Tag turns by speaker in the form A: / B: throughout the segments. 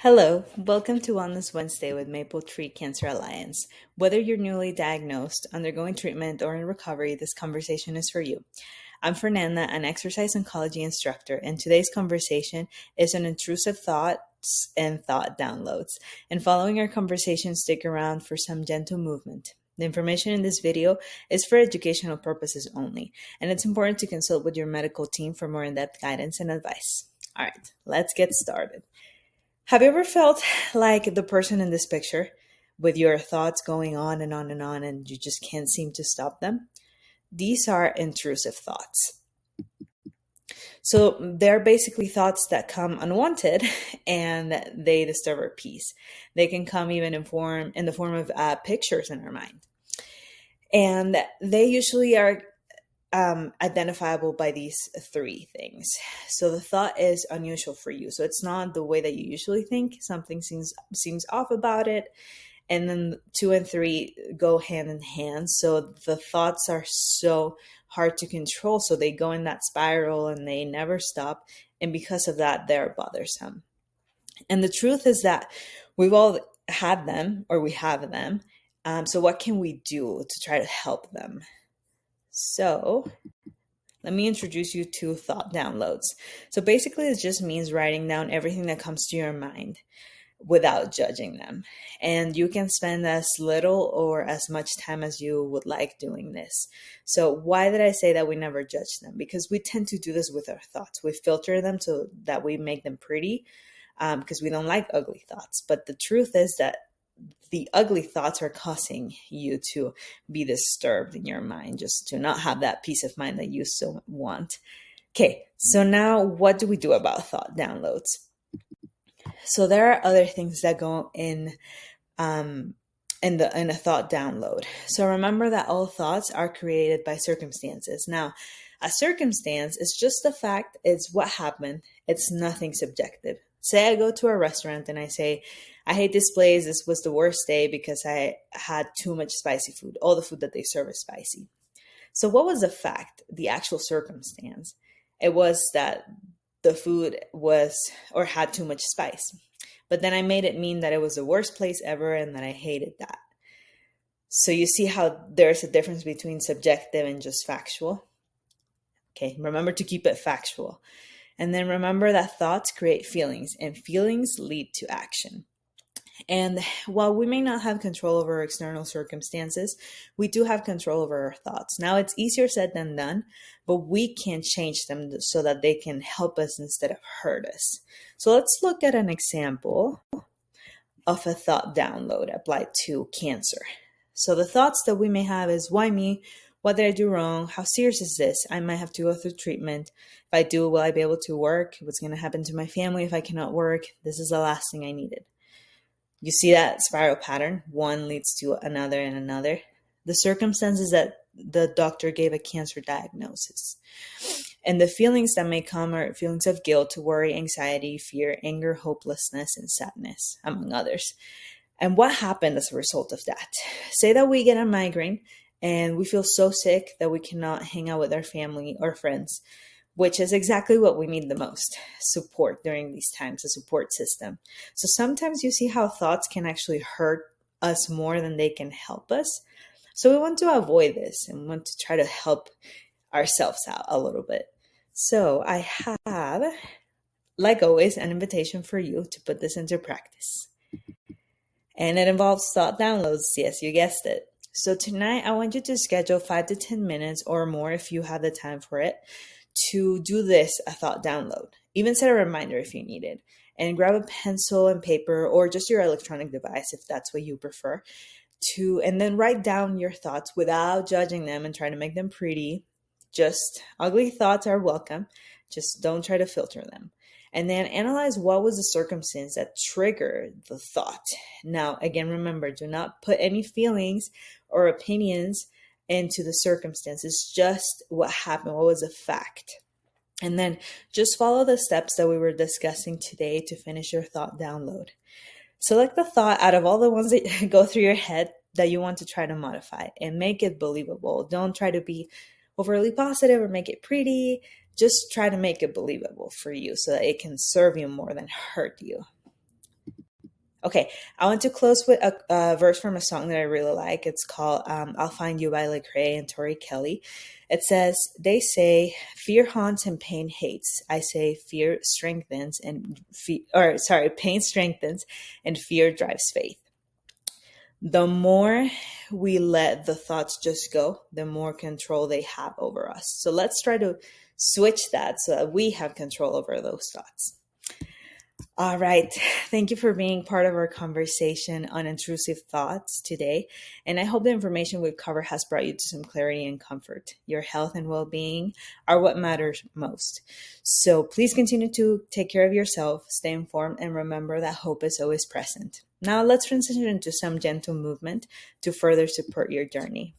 A: Hello, welcome to Wellness Wednesday with Maple Tree Cancer Alliance. Whether you're newly diagnosed, undergoing treatment, or in recovery, this conversation is for you. I'm Fernanda, an exercise oncology instructor, and today's conversation is on intrusive thoughts and thought downloads. And following our conversation, stick around for some gentle movement. The information in this video is for educational purposes only, and it's important to consult with your medical team for more in-depth guidance and advice. All right, let's get started. Have you ever felt like the person in this picture with your thoughts going on and on and on, and you just can't seem to stop them? These are intrusive thoughts. So they're basically thoughts that come unwanted and they disturb our peace. They can come even in the form of pictures in our mind. And they usually are identifiable by these three things. So the thought is unusual for you. So it's not the way that you usually think. Something seems off about it. And then 2 and 3 go hand in hand. So the thoughts are so hard to control. So they go in that spiral and they never stop. And because of that, they're bothersome. And the truth is that we've all had them, or we have them. So what can we do to try to help them? So let me introduce you to thought downloads. So basically, it just means writing down everything that comes to your mind without judging them. And you can spend as little or as much time as you would like doing this. So why did I say that we never judge them? Because we tend to do this with our thoughts. We filter them so that we make them pretty because we don't like ugly thoughts. But the truth is that the ugly thoughts are causing you to be disturbed in your mind, just to not have that peace of mind that you so want. Okay, so now what do we do about thought downloads? So there are other things that go in a thought download. So remember that all thoughts are created by circumstances. Now, a circumstance is just a fact, it's what happened, it's nothing subjective. Say I go to a restaurant and I say, I hate this place. This was the worst day because I had too much spicy food. All the food that they serve is spicy. So what was the fact, the actual circumstance? It was that the food was or had too much spice. But then I made it mean that it was the worst place ever and that I hated that. So you see how there's a difference between subjective and just factual? Okay, remember to keep it factual. And then remember that thoughts create feelings and feelings lead to action. And while we may not have control over external circumstances, we do have control over our thoughts. Now, it's easier said than done, but we can change them so that they can help us instead of hurt us. So let's look at an example of a thought download applied to cancer. So the thoughts that we may have is, why me? What did I do wrong? How serious is this? I might have to go through treatment. If I do, will I be able to work? What's going to happen to my family if I cannot work? This is the last thing I needed. You see that spiral pattern? One leads to another and another. The circumstances that the doctor gave a cancer diagnosis. And the feelings that may come are feelings of guilt, worry, anxiety, fear, anger, hopelessness, and sadness, among others. And what happened as a result of that? Say that we get a migraine and we feel so sick that we cannot hang out with our family or friends, which is exactly what we need the most, support during these times, a support system. So sometimes you see how thoughts can actually hurt us more than they can help us. So we want to avoid this and want to try to help ourselves out a little bit. So I have, like always, an invitation for you to put this into practice. And it involves thought downloads. Yes, you guessed it. So tonight, I want you to schedule 5 to 10 minutes or more if you have the time for it to do this, a thought download. Even set a reminder if you need it. And grab a pencil and paper or just your electronic device if that's what you prefer. And then write down your thoughts without judging them and trying to make them pretty. Just ugly thoughts are welcome. Just don't try to filter them. And then analyze what was the circumstance that triggered the thought. Now, again, remember, do not put any feelings or opinions into the circumstances, just what happened, what was a fact. And then just follow the steps that we were discussing today to finish your thought download. Select the thought out of all the ones that go through your head that you want to try to modify and make it believable. Don't try to be overly positive or make it pretty. Just try to make it believable for you so that it can serve you more than hurt you. Okay, I want to close with a verse from a song that I really like. It's called I'll Find You by Lecrae and Tori Kelly. It says, they say, fear haunts and pain hates. I say, fear strengthens and pain strengthens and fear drives faith. The more we let the thoughts just go, the more control they have over us. So let's try to switch that so that we have control over those thoughts. All right. Thank you for being part of our conversation on intrusive thoughts today. And I hope the information we've covered has brought you to some clarity and comfort. Your health and well-being are what matters most. So please continue to take care of yourself, stay informed, and remember that hope is always present. Now let's transition into some gentle movement to further support your journey.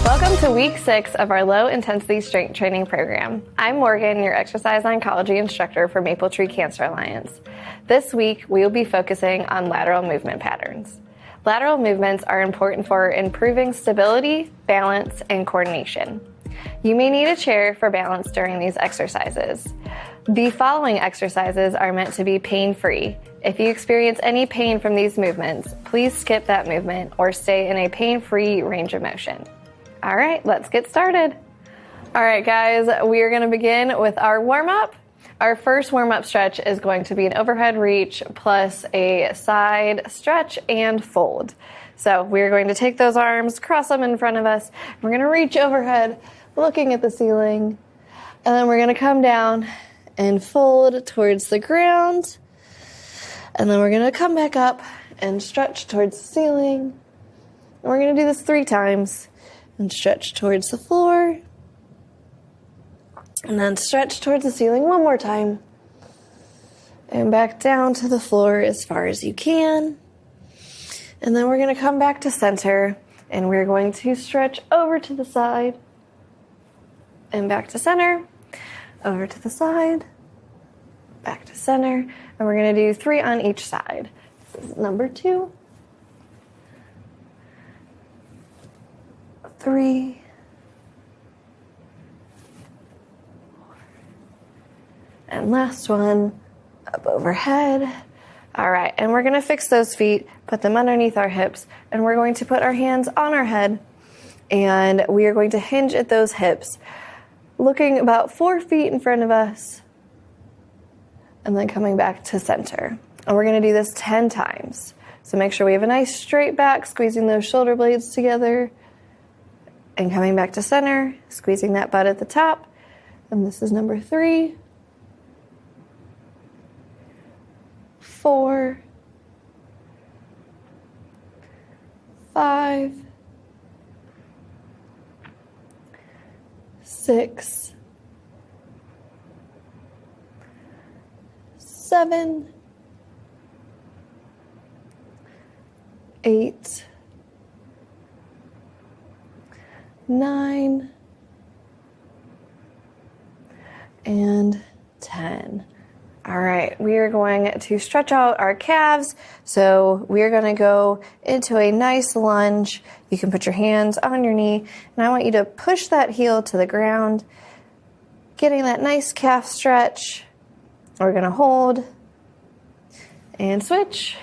B: Welcome to week 6 of our low intensity strength training program. I'm Morgan, your exercise oncology instructor for Maple Tree Cancer Alliance. This week, we will be focusing on lateral movement patterns. Lateral movements are important for improving stability, balance, and coordination. You may need a chair for balance during these exercises. The following exercises are meant to be pain-free. If you experience any pain from these movements, please skip that movement or stay in a pain-free range of motion. All right, let's get started. All right, guys, we are going to begin with our warm-up. Our first warm-up stretch is going to be an overhead reach plus a side stretch and fold. So we're going to take those arms, cross them in front of us. We're going to reach overhead, looking at the ceiling, and then we're going to come down and fold towards the ground. And then we're going to come back up and stretch towards the ceiling. And we're going to do this 3 times. And stretch towards the floor. And then stretch towards the ceiling one more time. And back down to the floor as far as you can. And then we're going to come back to center. And we're going to stretch over to the side. And back to center. Over to the side. Back to center. And we're going to do 3 on each side. This is number 2. 3, 4, and last one, up overhead. All right, and we're going to fix those feet, put them underneath our hips, and we're going to put our hands on our head, and we are going to hinge at those hips, looking about 4 feet in front of us, and then coming back to center. And we're going to do this 10 times. So make sure we have a nice straight back, squeezing those shoulder blades together, and coming back to center, squeezing that butt at the top. And this is number 3, 4, 5, 6, 7, 8, 9, and 10. All right, we are going to stretch out our calves. So we are going to go into a nice lunge. You can put your hands on your knee, and I want you to push that heel to the ground, getting that nice calf stretch. We're going to hold and switch.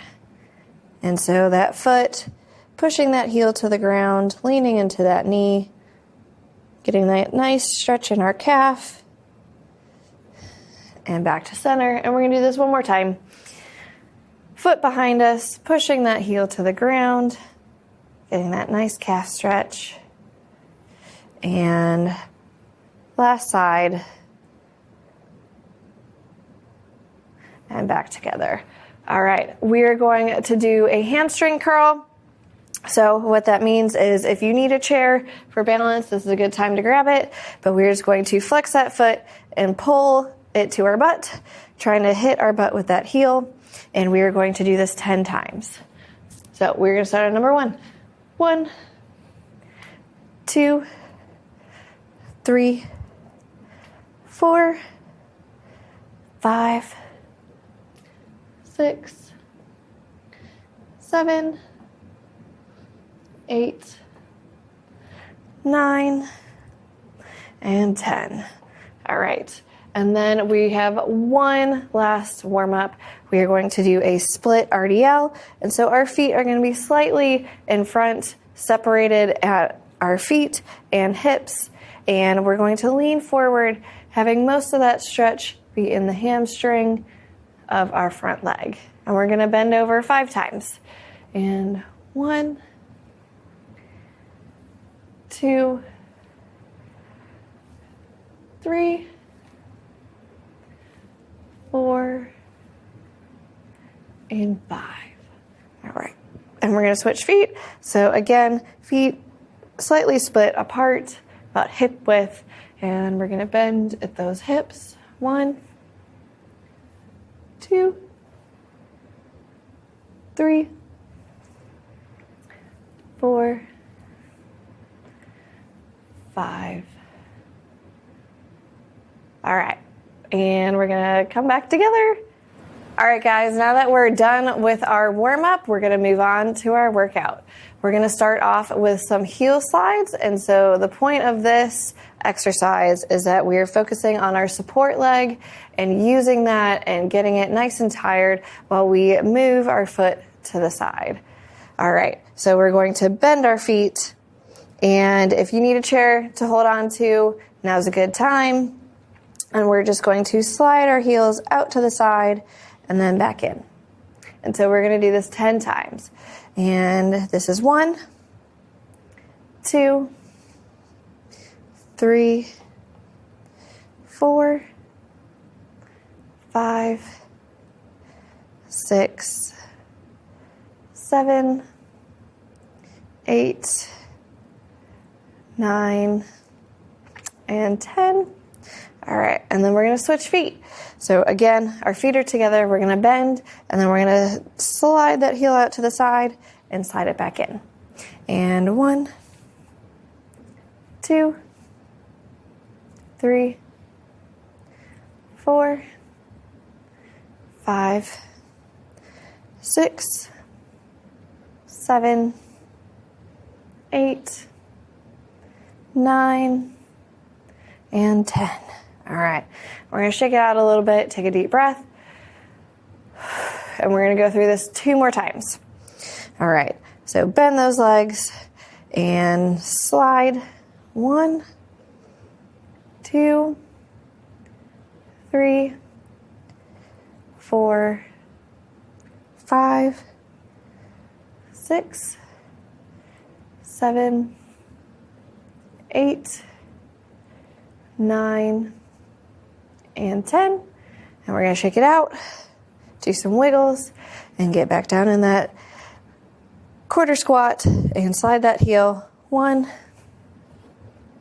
B: And so that foot, pushing that heel to the ground, leaning into that knee, getting that nice stretch in our calf, and back to center. And we're going to do this one more time. Foot behind us, pushing that heel to the ground, getting that nice calf stretch, and last side, and back together. All right, we are going to do a hamstring curl. So what that means is if you need a chair for balance, this is a good time to grab it. But we're just going to flex that foot and pull it to our butt, trying to hit our butt with that heel. And we are going to do this 10 times. So we're going to start at number 1. 1, 2, 3, 4, 5, 6, 7, 8, 9, and 10. All right. And then we have one last warm up. We are going to do a split RDL. And so our feet are going to be slightly in front, separated at our feet and hips. And we're going to lean forward, having most of that stretch be in the hamstring of our front leg. And we're going to bend over 5 times. And 1, 2, 3, 4, and 5. All right. And we're going to switch feet. So again, feet slightly split apart, about hip width, and we're going to bend at those hips. 1, 2, 3, 4, 5. All right. And we're going to come back together. All right, guys, now that we're done with our warm-up, we're going to move on to our workout. We're going to start off with some heel slides. And so the point of this exercise is that we are focusing on our support leg and using that and getting it nice and tired while we move our foot to the side. All right, so we're going to bend our feet. And if you need a chair to hold on to, now's a good time. And we're just going to slide our heels out to the side and then back in. And so we're going to do this 10 times. And this is 1, 2, 3, 4, 5, 6, 7, 8, 9, and 10. All right, and then we're going to switch feet. So again, our feet are together, we're going to bend, and then we're going to slide that heel out to the side and slide it back in. And 1, 2, 3, 4, 5, 6, 7, 8, 9, and 10. All right, we're going to shake it out a little bit, take a deep breath, and we're going to go through this 2 more times. All right, so bend those legs and slide. 1, 2, 3, 4, 5, 6, 7, 8, 9, and 10. And we're going to shake it out, do some wiggles, and get back down in that quarter squat and slide that heel. 1,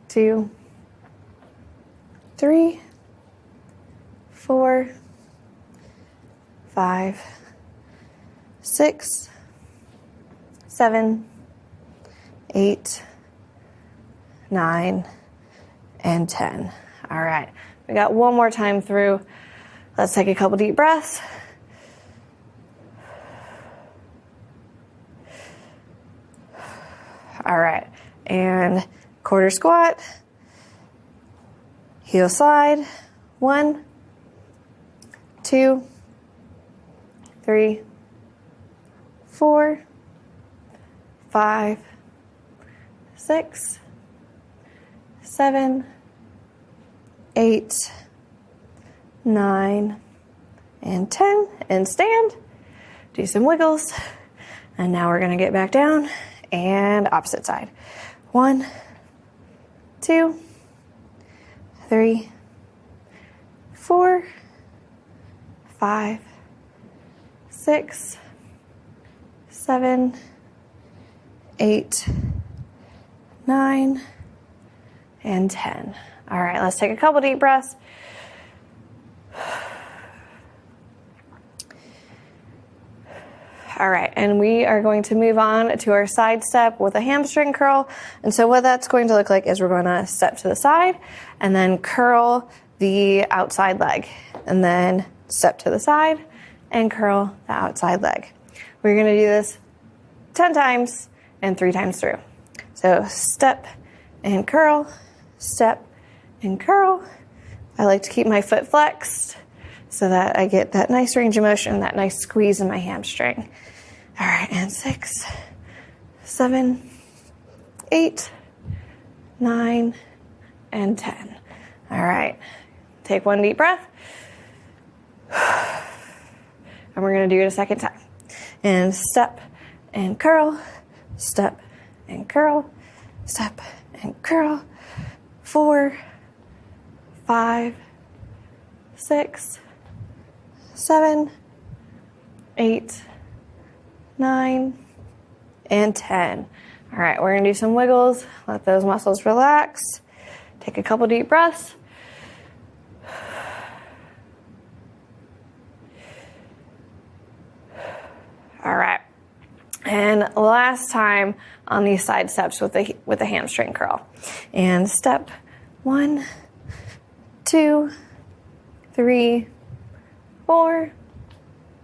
B: 2, 3, 4, 5, 6, 7, 8, 9, and 10. All right, we got one more time through. Let's take a couple deep breaths. All right, and quarter squat, heel slide. 1, 2, 3, 4, 5, 6, 7, 8, 9, and 10. And stand. Do some wiggles. And now we're going to get back down and opposite side. 1, 2, 3, 4, 5, 6, 7, 8, 9, and 10. All right, let's take a couple deep breaths. All right, and we are going to move on to our side step with a hamstring curl. And so what that's going to look like is we're going to step to the side and then curl the outside leg. And then step to the side and curl the outside leg. We're going to do this 10 times, and 3 times through. So step and curl, step and curl. I like to keep my foot flexed so that I get that nice range of motion, that nice squeeze in my hamstring. All right, and 6, 7, 8, 9, and 10. All right, take one deep breath. And we're going to do it a second time. And step and curl, step and curl, step and curl. 4, 5, 6, 7, 8, 9, and 10. All right, we're going to do some wiggles. Let those muscles relax. Take a couple deep breaths. All right. And last time on these side steps with the hamstring curl. And step 1, 2, 3, 4,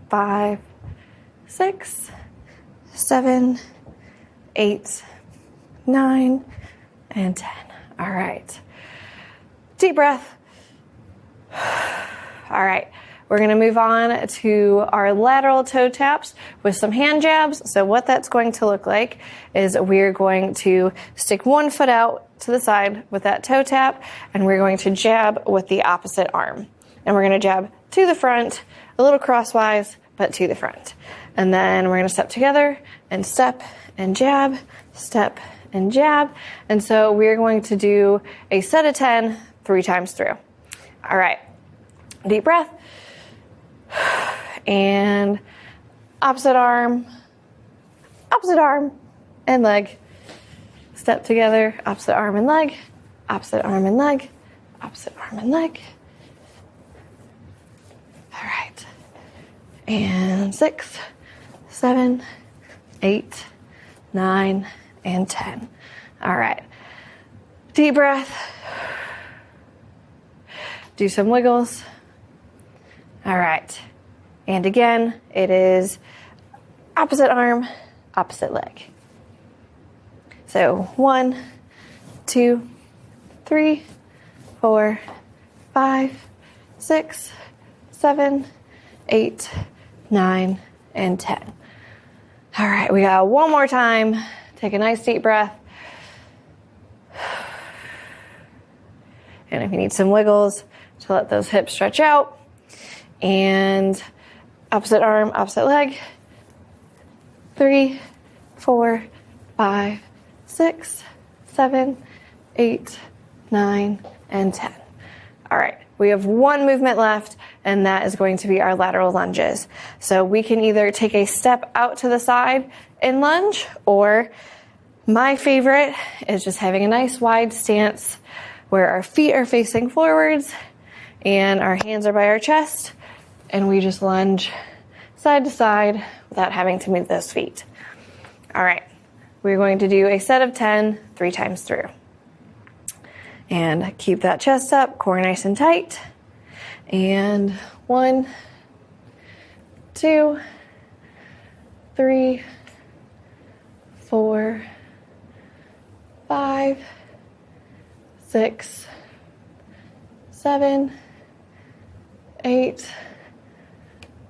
B: 5, 6, 7, 8, 9, and 10. All right. Deep breath. All right. We're going to move on to our lateral toe taps with some hand jabs. So what that's going to look like is we're going to stick one foot out to the side with that toe tap, and we're going to jab with the opposite arm. And we're going to jab to the front, a little crosswise, but to the front. And then we're going to step together and step and jab, step and jab. And so we're going to do a set of 10, 3 times through. All right. Deep breath. And opposite arm, and leg. Step together, opposite arm and leg, opposite arm and leg, opposite arm and leg. All right. And 6, 7, 8, 9, and 10. All right. Deep breath. Do some wiggles. All right. And again, it is opposite arm, opposite leg. So 1, 2, 3, 4, 5, 6, 7, 8, 9, and 10. All right, we got one more time. Take a nice deep breath. And if you need some wiggles to let those hips stretch out. And opposite arm, opposite leg. 3, 4, 5, 6, 7, 8, 9, and 10. All right, we have one movement left, and that is going to be our lateral lunges. So we can either take a step out to the side and lunge, or my favorite is just having a nice wide stance where our feet are facing forwards and our hands are by our chest, and we just lunge side to side without having to move those feet. All right, we're going to do a set of 10, 3 times through. And keep that chest up, core nice and tight. And 1, 2, 3, 4, 5, 6, 7, 8,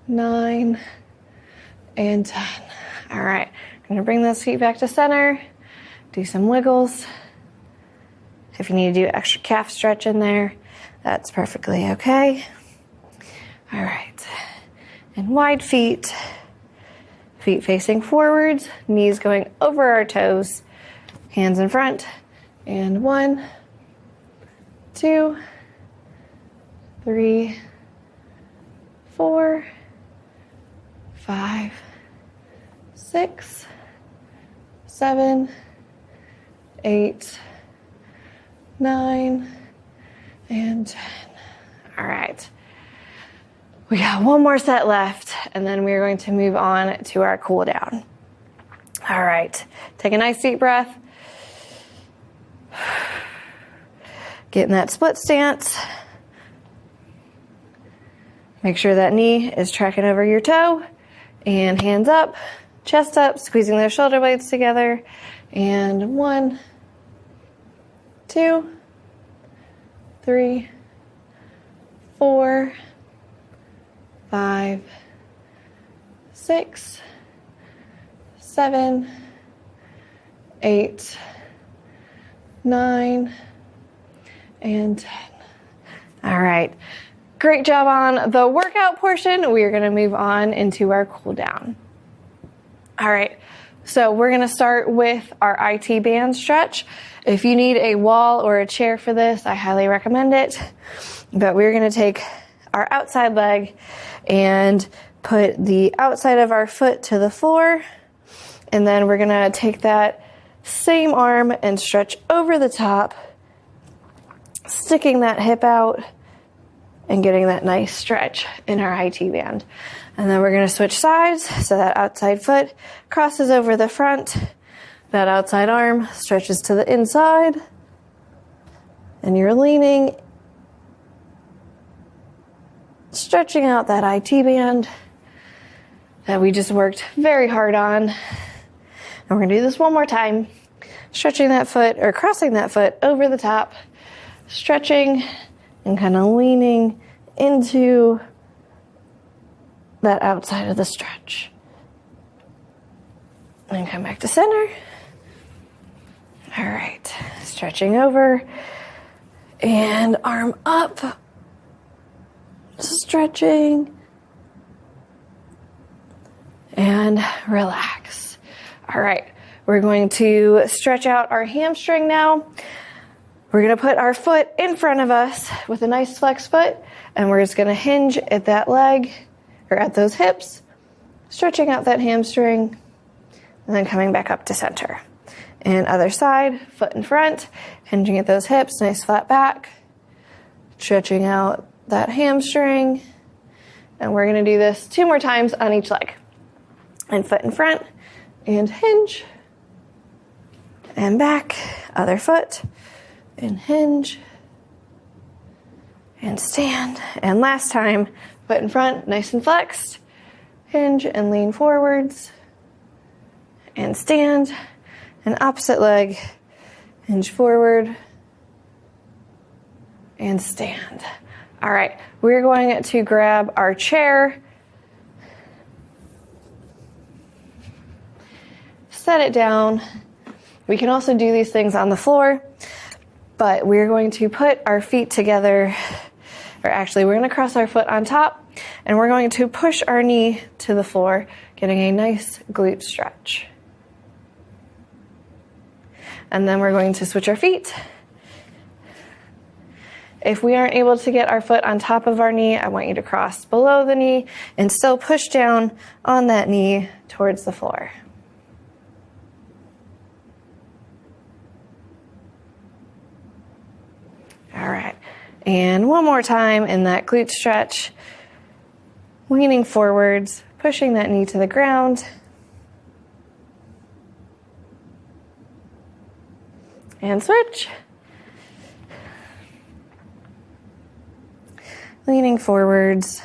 B: 9, and 10. All right, I'm gonna bring those feet back to center, do some wiggles. If you need to do extra calf stretch in there, that's perfectly okay. All right, and wide feet, feet facing forwards, knees going over our toes, hands in front, and 1, 2, 3, 4, 5, 6, 7, 8, 9, and 10. All right. We got one more set left, and then we're going to move on to our cool down. All right. Take a nice deep breath. Get in that split stance. Make sure that knee is tracking over your toe, and hands up, chest up, squeezing those shoulder blades together. And 1, 2, 3, 4, 5, 6, 7, 8, 9, and 10. All right. Great job on the workout portion. We are going to move on into our cool down. All right. So we're going to start with our IT band stretch. If you need a wall or a chair for this, I highly recommend it. But we're going to take our outside leg and put the outside of our foot to the floor. And then we're going to take that same arm and stretch over the top, sticking that hip out and getting that nice stretch in our IT band. And then we're going to switch sides so that outside foot crosses over the front. That outside arm stretches to the inside. And you're leaning, stretching out that IT band that we just worked very hard on. And we're going to do this one more time. Stretching that foot or crossing that foot over the top, stretching and kind of leaning into that outside of the stretch. And come back to center. All right, stretching over and arm up, stretching and relax. All right, we're going to stretch out our hamstring now. We're going to put our foot in front of us with a nice flex foot, and we're just going to hinge at that leg or at those hips, stretching out that hamstring, and then coming back up to center. And other side, foot in front, hinging at those hips, nice flat back, stretching out that hamstring. And we're going to do this 2 more times on each leg. And foot in front, and hinge, and back, other foot, and hinge, and stand. And last time, foot in front, nice and flexed, hinge and lean forwards, and stand, and opposite leg, hinge forward, and stand. All right, we're going to grab our chair, set it down. We can also do these things on the floor, but we're going to put our feet together, or actually we're going to cross our foot on top, and we're going to push our knee to the floor, getting a nice glute stretch. And then we're going to switch our feet. If we aren't able to get our foot on top of our knee, I want you to cross below the knee and still push down on that knee towards the floor. All right, and one more time in that glute stretch, leaning forwards, pushing that knee to the ground. And switch. Leaning forwards,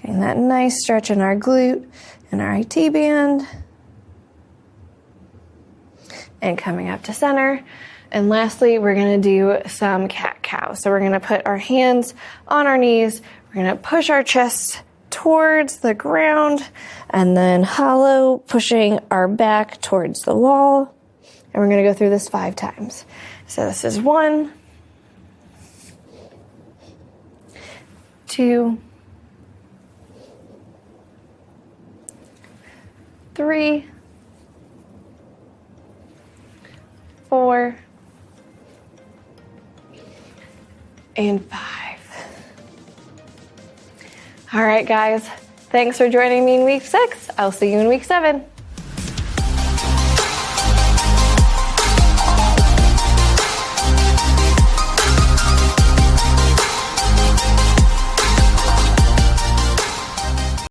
B: getting that nice stretch in our glute and our IT band. And coming up to center. And lastly, we're going to do some cat-cow. So we're going to put our hands on our knees. We're going to push our chest towards the ground and then hollow, pushing our back towards the wall. And we're going to go through this 5 times. So this is 1, 2, 3, 4, and 5. All right, guys. Thanks for joining me in week 6. I'll see you in week 7.